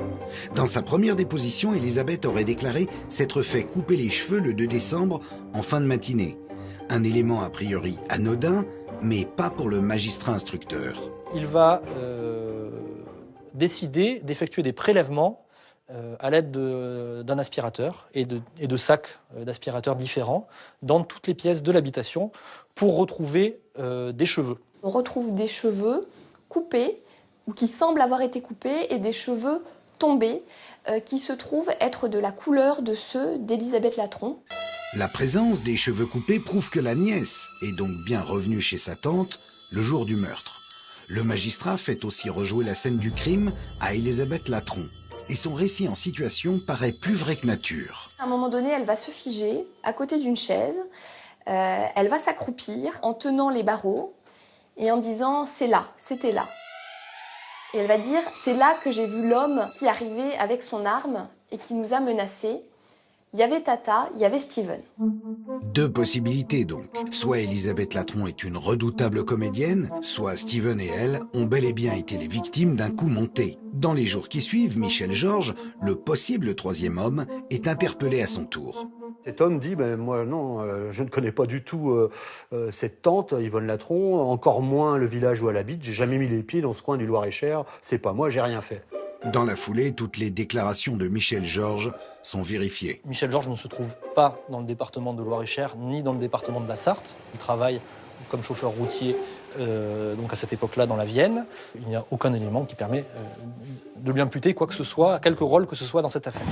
Dans sa première déposition, Elisabeth aurait déclaré s'être fait couper les cheveux le 2 décembre en fin de matinée. Un élément a priori anodin, mais pas pour le magistrat instructeur. Il va décider d'effectuer des prélèvements à l'aide d'un aspirateur et de sacs d'aspirateurs différents dans toutes les pièces de l'habitation pour retrouver des cheveux. On retrouve des cheveux coupés ou qui semblent avoir été coupés et des cheveux tombés qui se trouvent être de la couleur de ceux d'Elisabeth Latron. La présence des cheveux coupés prouve que la nièce est donc bien revenue chez sa tante le jour du meurtre. Le magistrat fait aussi rejouer la scène du crime à Elisabeth Latron. Et son récit en situation paraît plus vrai que nature. À un moment donné, elle va se figer à côté d'une chaise. Elle va s'accroupir en tenant les barreaux et en disant « c'est là, c'était là ». Et elle va dire « c'est là que j'ai vu l'homme qui arrivait avec son arme et qui nous a menacés. Il y avait Tata, il y avait Steven. Deux possibilités donc. Soit Elisabeth Latron est une redoutable comédienne, soit Steven et elle ont bel et bien été les victimes d'un coup monté. Dans les jours qui suivent, Michel Georges, le possible troisième homme, est interpellé à son tour. Cet homme dit, moi non, je ne connais pas du tout cette tante, Yvonne Latron, encore moins le village où elle habite, j'ai jamais mis les pieds dans ce coin du Loir-et-Cher, c'est pas moi, j'ai rien fait. Dans la foulée, toutes les déclarations de Michel Georges sont vérifiées. Michel Georges ne se trouve pas dans le département de Loir-et-Cher, ni dans le département de la Sarthe. Il travaille comme chauffeur routier, donc à cette époque-là, dans la Vienne. Il n'y a aucun élément qui permet de lui imputer quoi que ce soit, quelque rôle que ce soit dans cette affaire.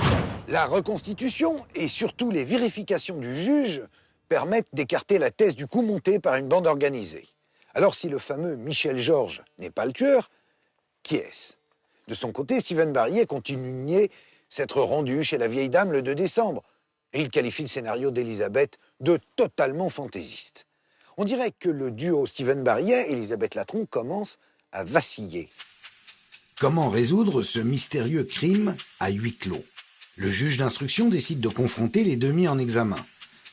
La reconstitution et surtout les vérifications du juge permettent d'écarter la thèse du coup monté par une bande organisée. Alors si le fameux Michel Georges n'est pas le tueur, qui est-ce? De son côté, Steven Barillet continue de nier s'être rendu chez la vieille dame le 2 décembre. Et il qualifie le scénario d'Elisabeth de totalement fantaisiste. On dirait que le duo Steven Barillet et Elisabeth Latron commence à vaciller. Comment résoudre ce mystérieux crime à huis clos? Le juge d'instruction décide de confronter les deux mis en examen.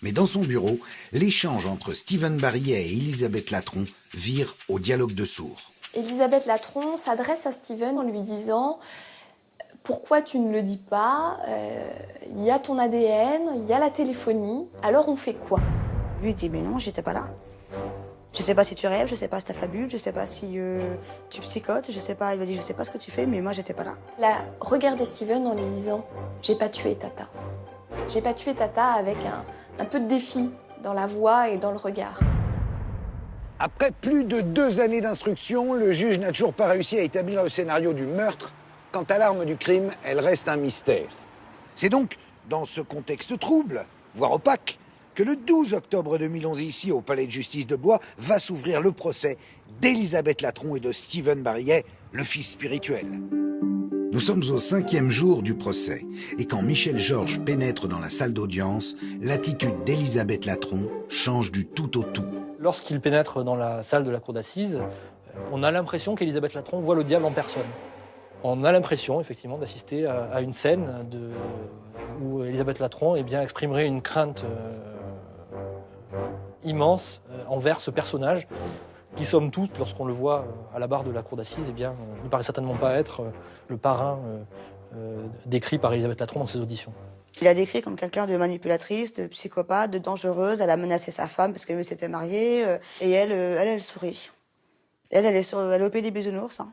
Mais dans son bureau, l'échange entre Steven Barillet et Elisabeth Latron vire au dialogue de sourds. Elisabeth Latron s'adresse à Steven en lui disant « Pourquoi tu ne le dis pas? Il y a ton ADN, il y a la téléphonie, alors on fait quoi ?» Lui dit « Mais non, j'étais pas là. Je sais pas si tu rêves, je sais pas si t'as fabule, je sais pas si tu psychotes, je sais pas. » Il m'a dit « Je sais pas ce que tu fais, mais moi j'étais pas là. » Elle a regardé Steven en lui disant « J'ai pas tué Tata. J'ai pas tué Tata » avec un peu de défi dans la voix et dans le regard. Après plus de 2 années d'instruction, le juge n'a toujours pas réussi à établir le scénario du meurtre. Quant à l'arme du crime, elle reste un mystère. C'est donc dans ce contexte trouble, voire opaque, que le 12 octobre 2011, ici au Palais de Justice de Blois, va s'ouvrir le procès d'Elisabeth Latron et de Steven Barillet, le fils spirituel. Nous sommes au 5e jour du procès, et quand Michel Georges pénètre dans la salle d'audience, l'attitude d'Elisabeth Latron change du tout au tout. Lorsqu'il pénètre dans la salle de la cour d'assises, on a l'impression qu'Elisabeth Latron voit le diable en personne. On a l'impression, effectivement, d'assister à une scène où Elisabeth Latron exprimerait une crainte immense envers ce personnage qui, somme toute, lorsqu'on le voit à la barre de la cour d'assises, ne paraît certainement pas être le parrain décrit par Elisabeth Latron dans ses auditions. Il a décrit comme quelqu'un de manipulatrice, de psychopathe, de dangereuse. Elle a menacé sa femme parce que lui s'était marié. Et elle sourit. Elle est au pays des bisounours. Hein.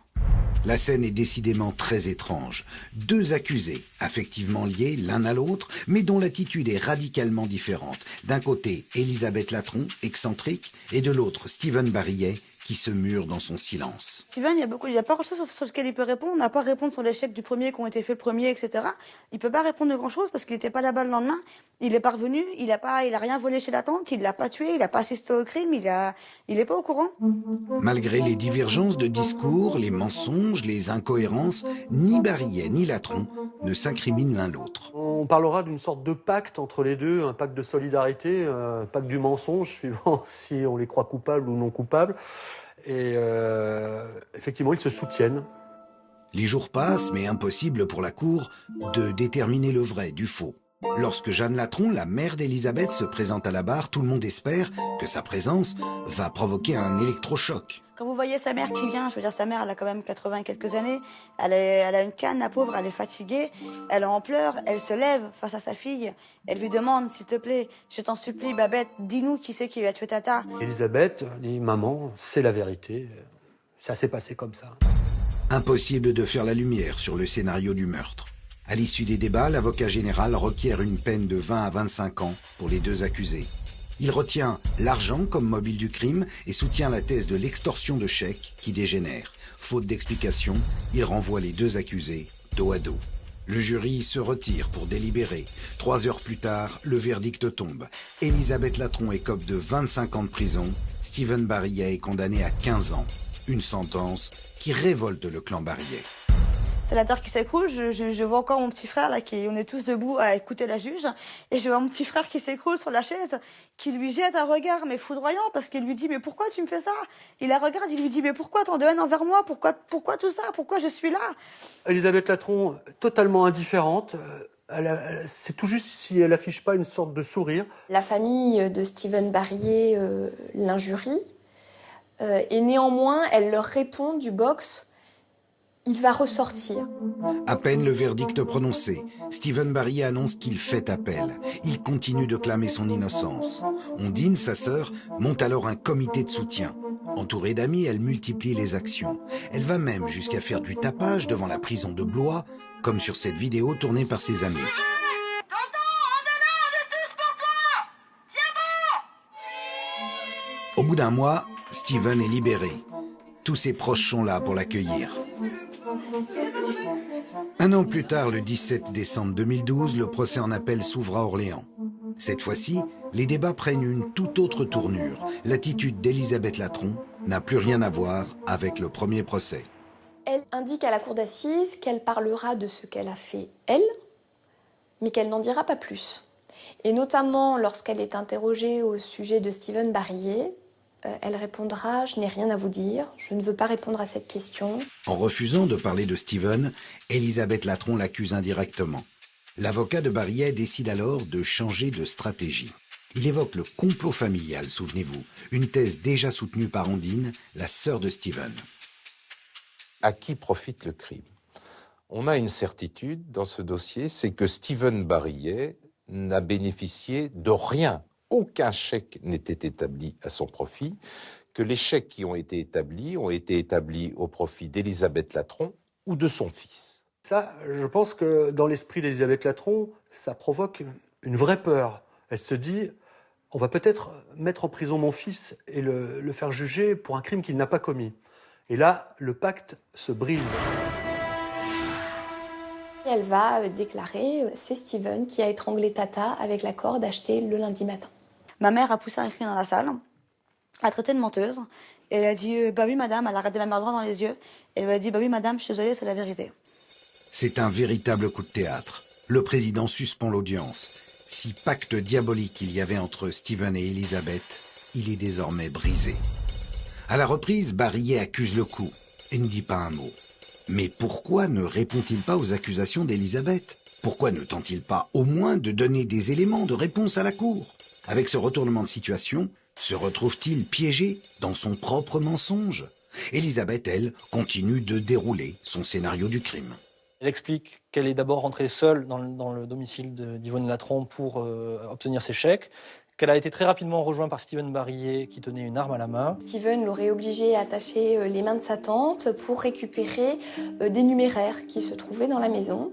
La scène est décidément très étrange. Deux accusés, affectivement liés l'un à l'autre, mais dont l'attitude est radicalement différente. D'un côté, Elisabeth Latron, excentrique, et de l'autre, Steven Barillet, qui se mure dans son silence. Steven, il n'y a pas grand-chose sur lequel il peut répondre. On n'a pas à répondre sur l'échec du premier qui ont été fait le premier, etc. Il peut pas répondre de grand-chose parce qu'il n'était pas là-bas le lendemain. Il est pas revenu, il a rien volé chez la tante, il l'a pas tué, il a pas assisté au crime, il est pas au courant. Malgré les divergences de discours, les mensonges, les incohérences, ni Barillet ni Latron ne s'incriminent l'un l'autre. On parlera d'une sorte de pacte entre les deux, un pacte de solidarité, un pacte du mensonge, suivant si on les croit coupables ou non coupables. Et effectivement, ils se soutiennent. Les jours passent, mais impossible pour la cour de déterminer le vrai du faux. Lorsque Jeanne Latron, la mère d'Elisabeth, se présente à la barre, tout le monde espère que sa présence va provoquer un électrochoc. Quand vous voyez sa mère qui vient, je veux dire, sa mère, elle a quand même 80 et quelques années, elle a une canne, la pauvre, elle est fatiguée, elle est en pleurs, elle se lève face à sa fille, elle lui demande, s'il te plaît, je t'en supplie, Babette, dis-nous qui c'est qui a tué Tata. Elisabeth dit, maman, c'est la vérité, ça s'est passé comme ça. Impossible de faire la lumière sur le scénario du meurtre. À l'issue des débats, l'avocat général requiert une peine de 20 à 25 ans pour les deux accusés. Il retient l'argent comme mobile du crime et soutient la thèse de l'extorsion de chèques qui dégénère. Faute d'explication, il renvoie les deux accusés dos à dos. Le jury se retire pour délibérer. 3 heures plus tard, le verdict tombe. Elisabeth Latron écope de 25 ans de prison. Steven Barillet est condamné à 15 ans. Une sentence qui révolte le clan Barillet. C'est la terre qui s'écroule, je vois encore mon petit frère, là, on est tous debout à écouter la juge, et je vois mon petit frère qui s'écroule sur la chaise, qui lui jette un regard, mais foudroyant, parce qu'il lui dit, mais pourquoi tu me fais ça? Il la regarde, il lui dit, mais pourquoi tant de haine envers moi? Pourquoi tout ça? Pourquoi je suis là? Elisabeth Latron, totalement indifférente, c'est tout juste si elle n'affiche pas une sorte de sourire. La famille de Steven Barillet l'injurie, et néanmoins, elle leur répond du box « il va ressortir ». À peine le verdict prononcé, Steven Barillet annonce qu'il fait appel. Il continue de clamer son innocence. Ondine, sa sœur, monte alors un comité de soutien. Entourée d'amis, elle multiplie les actions. Elle va même jusqu'à faire du tapage devant la prison de Blois, comme sur cette vidéo tournée par ses amis. Au bout d'un mois, Steven est libéré. Tous ses proches sont là pour l'accueillir. Un an plus tard, le 17 décembre 2012, le procès en appel s'ouvre à Orléans. Cette fois-ci, les débats prennent une toute autre tournure. L'attitude d'Élisabeth Latron n'a plus rien à voir avec le premier procès. Elle indique à la cour d'assises qu'elle parlera de ce qu'elle a fait, elle, mais qu'elle n'en dira pas plus. Et notamment, lorsqu'elle est interrogée au sujet de Steven Barillet, elle répondra « Je n'ai rien à vous dire, je ne veux pas répondre à cette question ». En refusant de parler de Steven, Élisabeth Latron l'accuse indirectement. L'avocat de Barillet décide alors de changer de stratégie. Il évoque le complot familial, souvenez-vous, une thèse déjà soutenue par Ondine, la sœur de Steven. À qui profite le crime? On a une certitude dans ce dossier, c'est que Steven Barillet n'a bénéficié de rien. Aucun chèque n'était établi à son profit, que les chèques qui ont été établis au profit d'Élisabeth Latron ou de son fils. Ça, je pense que dans l'esprit d'Élisabeth Latron, ça provoque une vraie peur. Elle se dit, on va peut-être mettre en prison mon fils et le faire juger pour un crime qu'il n'a pas commis. Et là, le pacte se brise. Elle va déclarer « c'est Steven qui a étranglé Tata avec la corde achetée le lundi matin ». Ma mère a poussé un cri dans la salle, a traité de menteuse, et elle a dit « bah oui madame », elle a regardé ma mère droit dans les yeux, et elle lui a dit « bah oui madame, je suis désolée, c'est la vérité ». C'est un véritable coup de théâtre. Le président suspend l'audience. Si pacte diabolique il y avait entre Steven et Élisabeth, il est désormais brisé. À la reprise, Barillet accuse le coup et ne dit pas un mot. Mais pourquoi ne répond-il pas aux accusations d'Élisabeth? Pourquoi ne tente-t-il pas au moins de donner des éléments de réponse à la cour? Avec ce retournement de situation, se retrouve-t-il piégé dans son propre mensonge? Élisabeth, elle, continue de dérouler son scénario du crime. Elle explique qu'elle est d'abord rentrée seule dans le domicile d'Yvonne Latron pour obtenir ses chèques, qu'elle a été très rapidement rejointe par Steven Barillet qui tenait une arme à la main. Steven l'aurait obligée à attacher les mains de sa tante pour récupérer des numéraires qui se trouvaient dans la maison,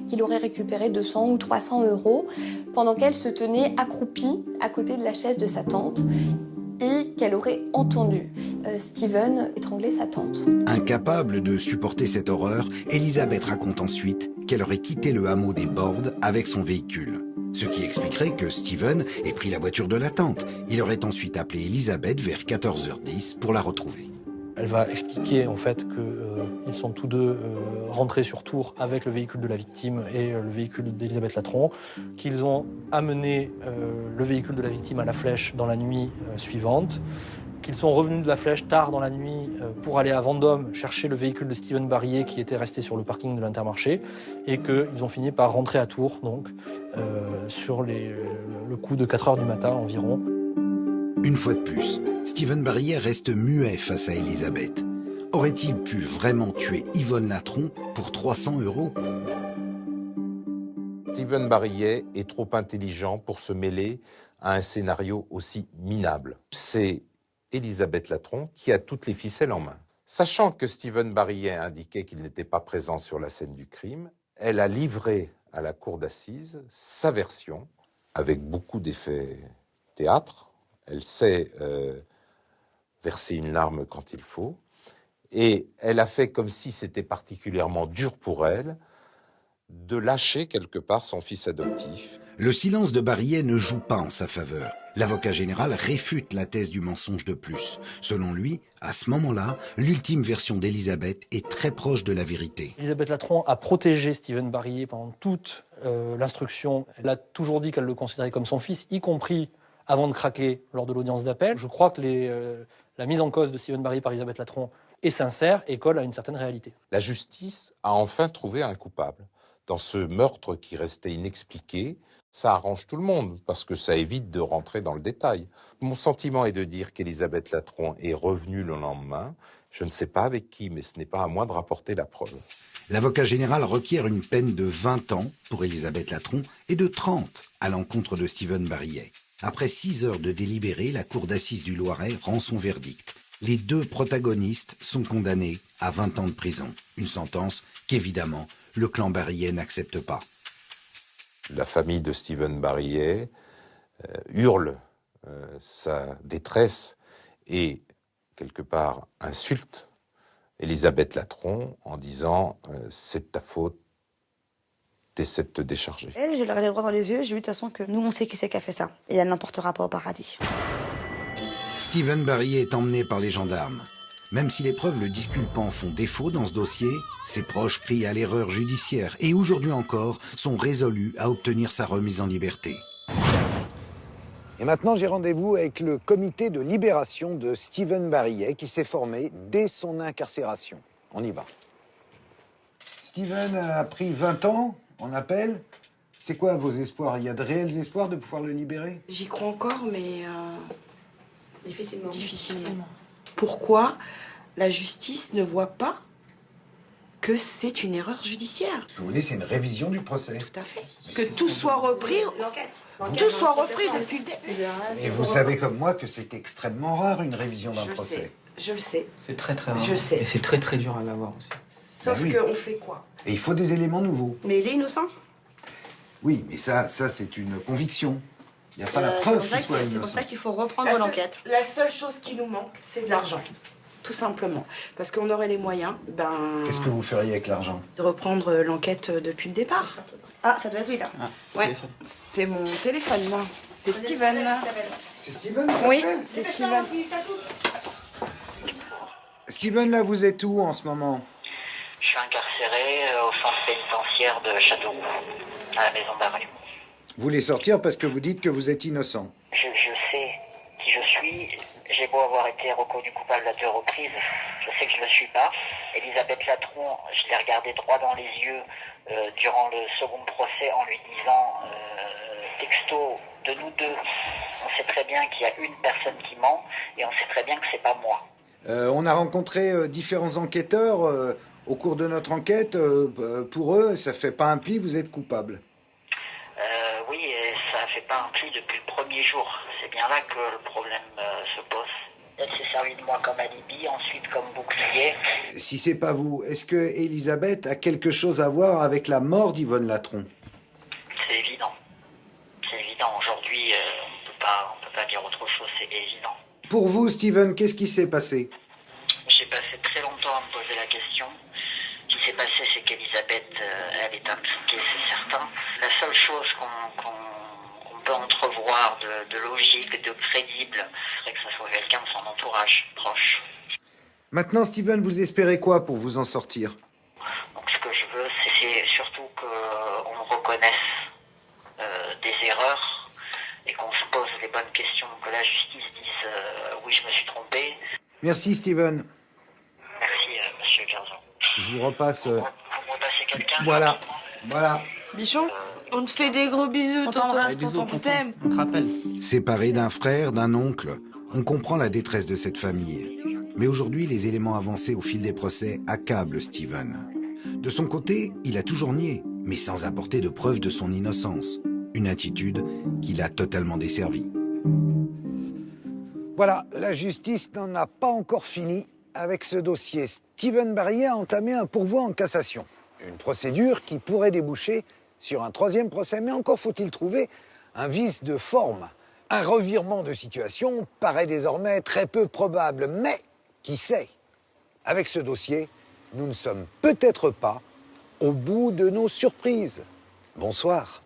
qu'il aurait récupéré 200 ou 300 € pendant qu'elle se tenait accroupie à côté de la chaise de sa tante et qu'elle aurait entendu Steven étrangler sa tante. Incapable de supporter cette horreur, Élisabeth raconte ensuite qu'elle aurait quitté le hameau des Bordes avec son véhicule. Ce qui expliquerait que Steven ait pris la voiture de la tante. Il aurait ensuite appelé Élisabeth vers 14h10 pour la retrouver. Elle va expliquer en fait qu'ils sont tous deux rentrés sur Tours avec le véhicule de la victime et le véhicule d'Élisabeth Latron, qu'ils ont amené le véhicule de la victime à la Flèche dans la nuit suivante, qu'ils sont revenus de la Flèche tard dans la nuit pour aller à Vendôme chercher le véhicule de Steven Barillet qui était resté sur le parking de l'Intermarché et qu'ils ont fini par rentrer à Tours donc, sur le coup de 4h du matin environ. Une fois de plus, Steven Barillet reste muet face à Élisabeth. Aurait-il pu vraiment tuer Yvonne Latron pour 300 €? Steven Barillet est trop intelligent pour se mêler à un scénario aussi minable. C'est Élisabeth Latron qui a toutes les ficelles en main. Sachant que Steven Barillet indiquait qu'il n'était pas présent sur la scène du crime, elle a livré à la cour d'assises sa version avec beaucoup d'effets théâtre. Elle sait verser une larme quand il faut. Et elle a fait comme si c'était particulièrement dur pour elle de lâcher quelque part son fils adoptif. Le silence de Barillet ne joue pas en sa faveur. L'avocat général réfute la thèse du mensonge de plus. Selon lui, à ce moment-là, l'ultime version d'Élisabeth est très proche de la vérité. Élisabeth Latron a protégé Steven Barillet pendant toute l'instruction. Elle a toujours dit qu'elle le considérait comme son fils, y compris avant de craquer lors de l'audience d'appel. Je crois que la mise en cause de Steven Barillet par Élisabeth Latron est sincère et colle à une certaine réalité. La justice a enfin trouvé un coupable. dans ce meurtre qui restait inexpliqué, ça arrange tout le monde, parce que ça évite de rentrer dans le détail. Mon sentiment est de dire qu'Élisabeth Latron est revenue le lendemain. Je ne sais pas avec qui, mais ce n'est pas à moi de rapporter la preuve. L'avocat général requiert une peine de 20 ans pour Élisabeth Latron et de 30 à l'encontre de Steven Barillet. Après 6 heures de délibéré, la cour d'assises du Loiret rend son verdict. Les deux protagonistes sont condamnés à 20 ans de prison. Une sentence qu'évidemment, le clan Barillet n'accepte pas. La famille de Steven Barillet hurle sa détresse et, quelque part, insulte Élisabeth Latron en disant « c'est de ta faute, t'essaies de te décharger ». Elle, je l'ai regardé droit dans les yeux, j'ai vu de toute façon que nous, on sait qui c'est qui a fait ça. Et elle n'emportera pas au paradis. Steven Barillet est emmené par les gendarmes. Même si les preuves le disculpant font défaut dans ce dossier, ses proches crient à l'erreur judiciaire et aujourd'hui encore sont résolus à obtenir sa remise en liberté. Et maintenant, j'ai rendez-vous avec le comité de libération de Steven Barillet qui s'est formé dès son incarcération. On y va. Steven a pris 20 ans en appel. C'est quoi vos espoirs? Il y a de réels espoirs de pouvoir le libérer? J'y crois encore, mais Difficilement. difficilement. Pourquoi la justice ne voit pas que c'est une erreur judiciaire? Ce que vous voulez, c'est une révision du procès. Tout à fait. Que tout soit repris. Tout soit repris depuis le début. Et vous savez comme moi que c'est extrêmement rare une révision d'un procès. Je le sais. C'est très très rare. Je sais. Et c'est très très dur à l'avoir aussi. Sauf oui. qu'on fait quoi? Et il faut des éléments nouveaux. Mais il est innocent. Oui, mais ça c'est une conviction. Il n'y a pas la preuve qu'il soit innocent. C'est pour ça qu'il faut reprendre l'enquête. La seule chose qui nous manque, c'est de l'argent. Tout simplement. Parce qu'on aurait les moyens, Qu'est-ce que vous feriez avec l'argent? de reprendre l'enquête depuis le départ. Ah, ça doit être lui, là. Ouais, c'est mon téléphone, là. C'est Steven. C'est Steven? Oui, c'est Steven. Steven, là, vous êtes où en ce moment? Je suis incarcéré au centre pénitentiaire de Châteauroux, à la maison d'arrêt. Vous voulez sortir parce que vous dites que vous êtes innocent. Je sais qui je suis. J'ai beau avoir été reconnu coupable à 2 reprises, je sais que je ne le suis pas. Élisabeth Latron, je l'ai regardée droit dans les yeux durant le second procès en lui disant texto, de nous deux, on sait très bien qu'il y a une personne qui ment et on sait très bien que c'est pas moi. On a rencontré différents enquêteurs au cours de notre enquête. Pour eux, ça fait pas un pli, vous êtes coupable. Oui, et ça fait pas un pli depuis le premier jour. C'est bien là que le problème se pose. Elle s'est servie de moi comme alibi, ensuite comme bouclier. Si c'est pas vous, est-ce que Élisabeth a quelque chose à voir avec la mort d'Yvonne Latron? C'est évident. C'est évident. Aujourd'hui, on peut pas dire autre chose, c'est évident. Pour vous, Steven, qu'est-ce qui s'est passé? J'ai passé très longtemps à me poser la question. Ce qui s'est passé, c'est qu'Elisabeth, elle est impliquée, c'est certain. La seule chose qu'on peut entrevoir de logique, de crédible, c'est que ça soit quelqu'un de son entourage proche. Maintenant, Steven, vous espérez quoi pour vous en sortir? Donc ce que je veux, c'est surtout qu'on me reconnaisse des erreurs et qu'on se pose les bonnes questions, que la justice dise oui, je me suis trompé. Merci, Steven. Merci, monsieur Garzon. Je vous repasse... Vous me repassez quelqu'un? Voilà, voilà. Bichon, on te fait des gros bisous, tonton. On t'aime. On te rappelle. Séparés d'un frère, d'un oncle, on comprend la détresse de cette famille. Mais aujourd'hui, les éléments avancés au fil des procès accablent Steven. De son côté, il a toujours nié, mais sans apporter de preuve de son innocence. Une attitude qui l'a totalement desservi. Voilà, la justice n'en a pas encore fini avec ce dossier. Steven Barillet a entamé un pourvoi en cassation. Une procédure qui pourrait déboucher sur un 3e procès. Mais encore faut-il trouver un vice de forme. Un revirement de situation paraît désormais très peu probable. Mais, qui sait? Avec ce dossier, nous ne sommes peut-être pas au bout de nos surprises. Bonsoir.